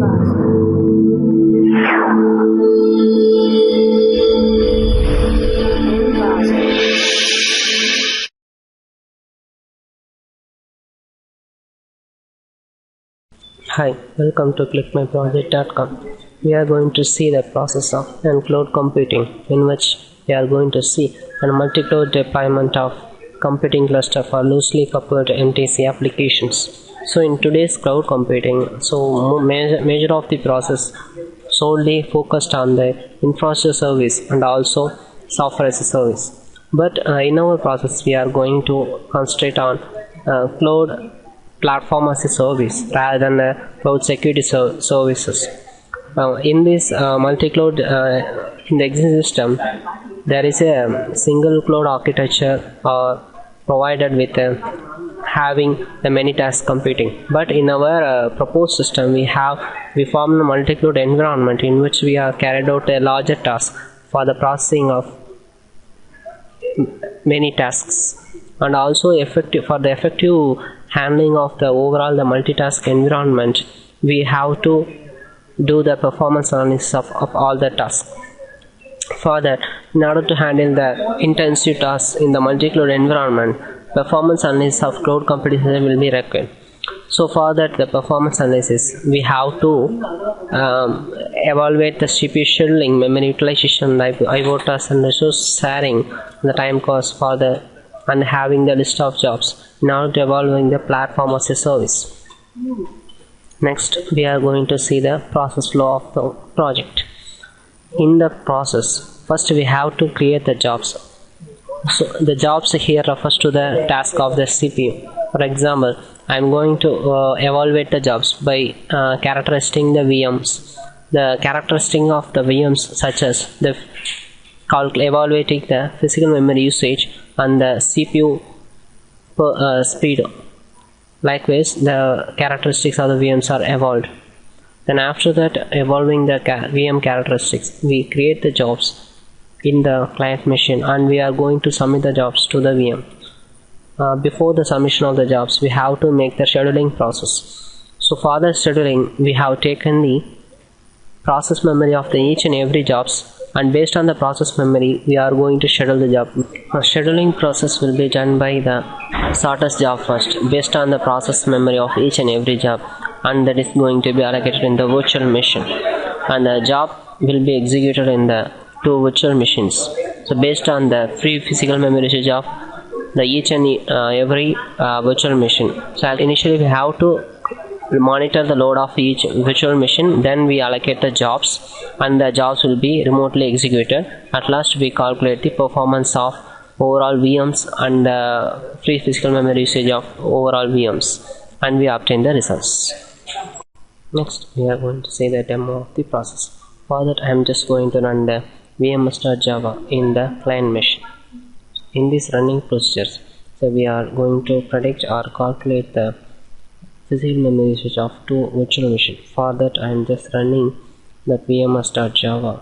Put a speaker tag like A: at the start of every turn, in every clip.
A: Hi, welcome to clickmyproject.com. We are going to see the process of cloud computing, in which we are going to see a multi-cloud deployment of computing cluster for loosely coupled MTC applications. So in today's cloud computing, major of the process solely focused on the infrastructure service and also software as a service. But in our process, we are going to concentrate on cloud platform as a service rather than cloud security services. In this multi-cloud in the existing system, there is a single cloud architecture provided with having the many task computing. But in our proposed system, we formed a multi-cloud environment in which we are carried out a larger task for the processing of many tasks, and also for the effective handling of the overall the multitask environment, we have to do the performance analysis of all the tasks. For that, in order to handle the intensive tasks in the multi-cloud environment, performance analysis of cloud computing will be required. So for that, the performance analysis, we have to evaluate the CPU scheduling, memory utilization, IO tasks, and resource sharing, the time cost for the and having the list of jobs in order to evaluating the platform as a service. Next, we are going to see the process flow of the project. In the process, first we have to create the jobs. So the jobs here refers to the task of the CPU. For example, I am going to evaluate the jobs by characterizing the VMs. The characteristic of the VMs such as the evaluating the physical memory usage and the CPU speed. Likewise, the characteristics of the VMs are evolved. Then after that, evolving the VM characteristics, we create the jobs in the client machine and we are going to submit the jobs to the VM. Before the submission of the jobs, we have to make the scheduling process. So for the scheduling, we have taken the process memory of each and every jobs, and based on the process memory, we are going to schedule the job. The scheduling process will be done by the shortest job first, based on the process memory of each and every job, and that is going to be allocated in the virtual machine. And the job will be executed in the two virtual machines. So based on the free physical memory usage of the each and every virtual machine. So initially we have to monitor the load of each virtual machine, then we allocate the jobs and the jobs will be remotely executed. At last we calculate the performance of overall VMs and the free physical memory usage of overall VMs, and we obtain the results. Next, we are going to see the demo of the process. For that, I am just going to run the vm.java in the client machine. In these running procedures, so we are going to predict or calculate the physical memory usage of two virtual machines. For that, I am just running that vms.java,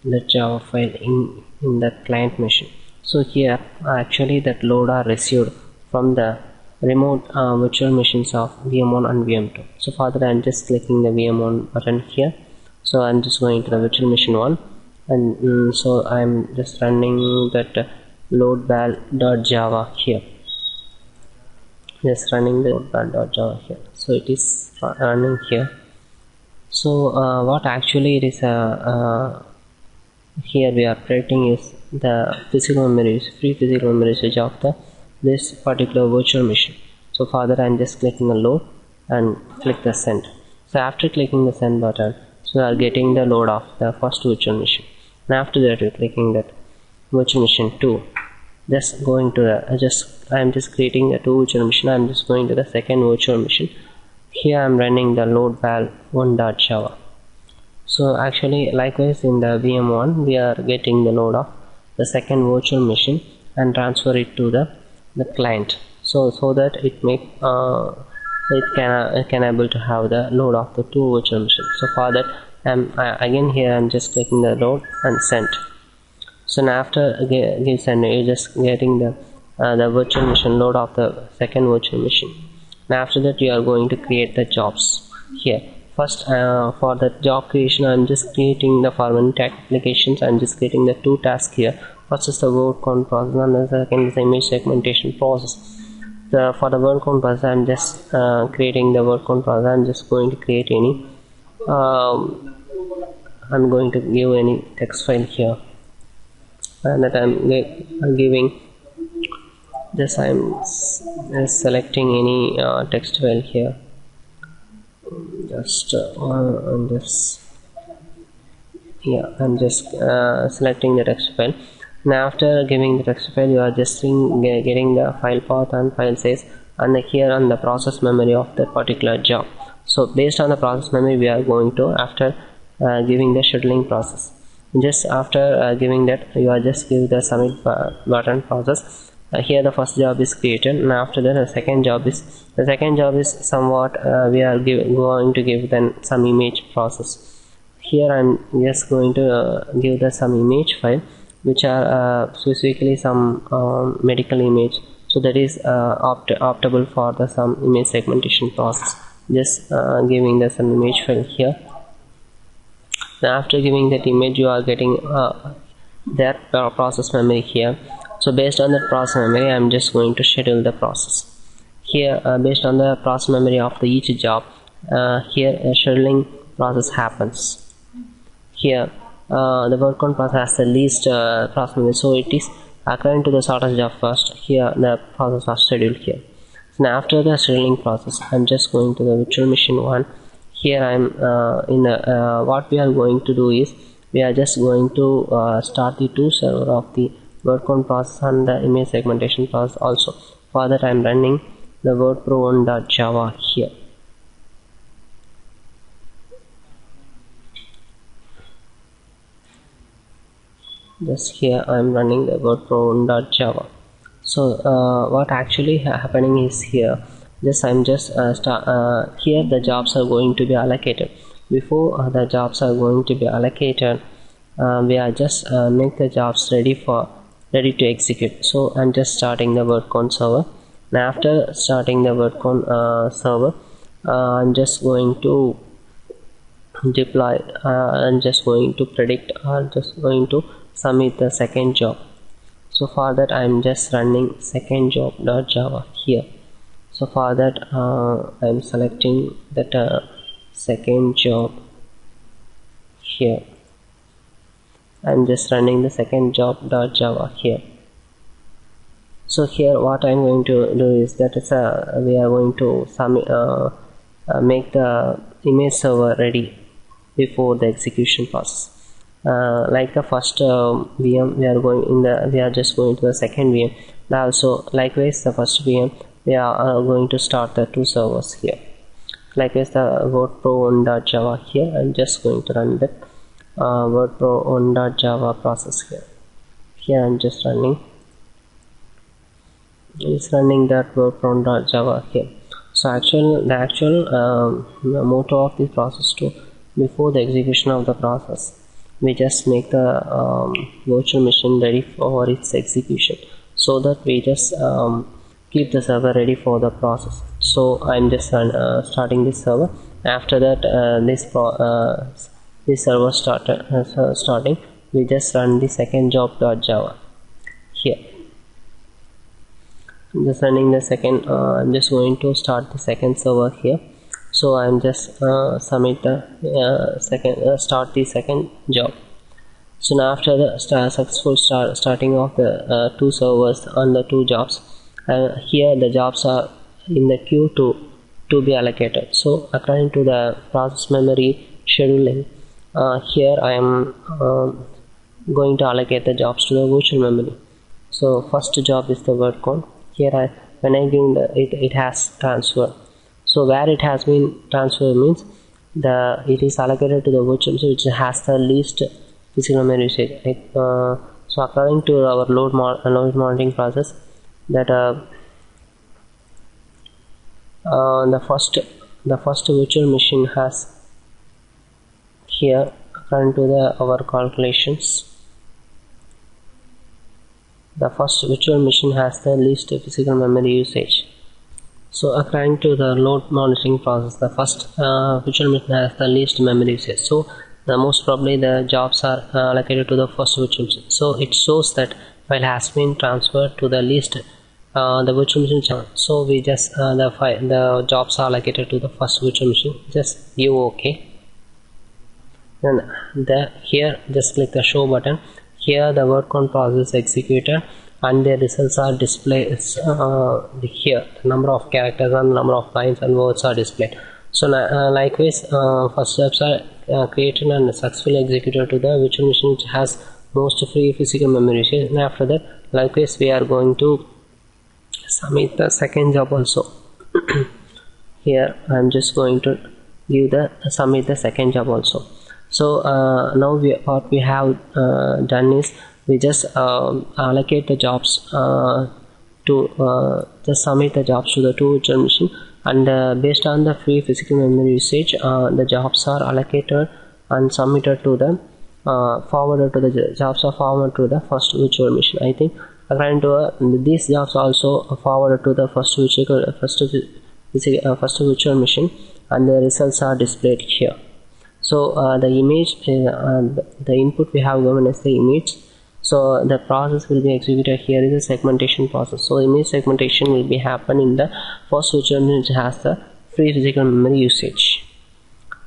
A: the Java file in the client machine. So here actually that load are received from the remote virtual machines of VM1 and VM2. So for that, I am just clicking the VM1 button here. So I am just going to the virtual machine 1, and so I am just running that loadbal.java here. Just running the loadbal.java here. So it is running here. So what actually it is here we are predicting is the physical memory, free physical memory usage of this particular virtual machine. So for that, I am just clicking the load and click the send. So after clicking the send button, so we are getting the load of the first virtual machine. And after that, we are clicking that virtual machine 2. Just going to the I am just creating a two virtual machine. I am just going to the second virtual machine. Here I am running the loadbal1.java. So actually, likewise in the VM1, we are getting the load of the second virtual machine and transfer it to the client. So that it can able to have the load of the two virtual machines. So for that, again here I am just clicking the load and send. So now after again send, you are just getting the virtual machine load of the second virtual machine. Now after that, you are going to create the jobs here. first for the job creation, I'm just creating the for many applications. I'm just creating the 2 tasks here. First is the word count process, and the second is the image segmentation process. For the word count process, I'm just creating the word count process. I'm just going to create any I'm going to give any text file here, and that I'm giving this. I'm selecting any text file here. Just on this, yeah, I'm just selecting the text file. Now after giving the text file, you are just getting the file path and file size, and here on the process memory of that particular job. So based on the process memory, we are going to, after giving the scheduling process, just after giving that, you are just give the submit button process. Here the first job is created, and after that the second job is somewhat we are going to give then some image process. Here I'm just going to give the some image file, which are specifically some medical image, so that is optable for the some image segmentation process. Just giving the some image file here. Now after giving that image, you are getting that process memory here. So based on that process memory, I'm just going to schedule the process here. Based on the process memory of each job, here a scheduling process happens. Here the word count process has the least process memory, so it is according to the shortest job first. Here the process was scheduled here. So now after the scheduling process, I'm just going to the virtual machine 1. Here I'm in the what we are going to do is, we are just going to start the 2 server of the word count process and the image segmentation process also. For that I'm running the wordpro1.java here. Just here I'm running the wordpro1.java. So what actually happening is, here I'm just here the jobs are going to be allocated. Before the jobs are going to be allocated, we are just make the jobs ready to execute. So I'm just starting the word count server. Now after starting the word count server, I'm just going to deploy, I'm just going to predict, or just going to submit the second job. So for that I'm just running second job.java here. So for that I'm selecting that second job here. I'm just running the second job.java here. So here what I'm going to do is that we are going to make the image server ready before the execution process. Like the first VM, we are just going to the second VM. Now also likewise the first VM, we are going to start the 2 servers here. Likewise the wordpro1.java here, I'm just going to run that wordpro1.java process here. Here I'm just running that wordpro1.java here. So the actual motto of this process to, before the execution of the process, we just make the virtual machine ready for its execution, so that we just keep the server ready for the process. So I'm just starting this server. After that this server starting, we just run the second job.java here. I'm just running the second, I'm just going to start the second server here. So I'm just submit the start the second job. So now after the successful starting of the 2 servers on the 2 jobs, here the jobs are in the queue to be allocated. So according to the process memory scheduling, here I am going to allocate the jobs to the virtual memory. So first job is the word count. Here when I give it has transferred. So where it has been transferred means it is allocated to the virtual machine which has the least physical memory usage. So according to our load monitoring process, that the first virtual machine has, here according to our calculations, the first virtual machine has the least physical memory usage. So according to the load monitoring process, the first virtual machine has the least memory usage. So the most probably the jobs are allocated to the first virtual machine. So it shows that file has been transferred to the least the virtual machine channel. So we just the jobs are allocated to the first virtual machine. Just give OK. Then here just click the show button. Here the word count process is executed and the results are displayed. Here the number of characters and number of lines and words are displayed. So likewise, first steps are created and successfully executed to the virtual machine which has most free physical memory. And after that, likewise, we are going to submit the second job also. Here I am just going to give the submit the second job also. So now what we have done is we just allocate the jobs to just submit the jobs to the two virtual machine, and based on the free physical memory usage, the jobs are allocated and submitted to the forwarded to the jobs are forwarded to the first virtual machine. I think according to these jobs also forwarded to the first virtual machine, and the results are displayed here. So the image, the input we have given as the image. So the process will be executed. Here is a segmentation process. So image segmentation will be happen in the first virtual machine which has the free physical memory usage.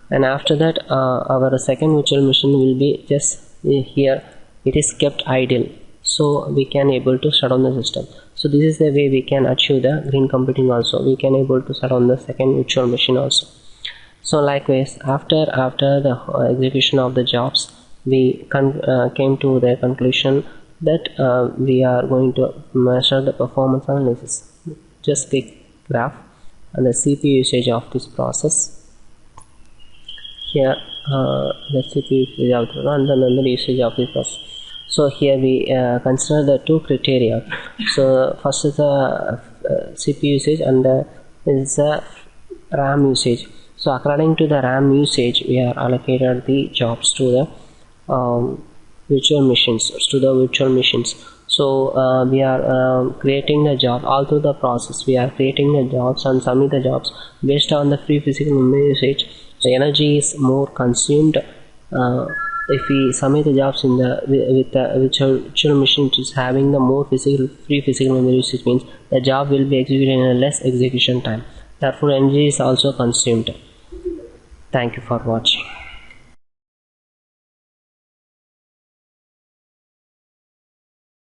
A: And after that, our second virtual machine will be just here. It is kept idle, so we can able to shut down the system. So this is the way we can achieve the green computing. Also, we can able to shut down the second virtual machine also. So likewise, after the execution of the jobs, we came to the conclusion that we are going to measure the performance analysis. Just click graph and the CPU usage of this process. Here the CPU usage of the and the memory usage of this process. So here we consider the two criteria. So first is the CPU usage and is the RAM usage. So according to the RAM usage, we are allocated the jobs to the virtual machines. So we are creating the job all through the process. We are creating the jobs and submit the jobs based on the free physical memory usage. The energy is more consumed if we submit the jobs in the with the virtual machine which is having the more free physical memory usage, means the job will be executed in a less execution time. Therefore, energy is also consumed. Thank you for watching.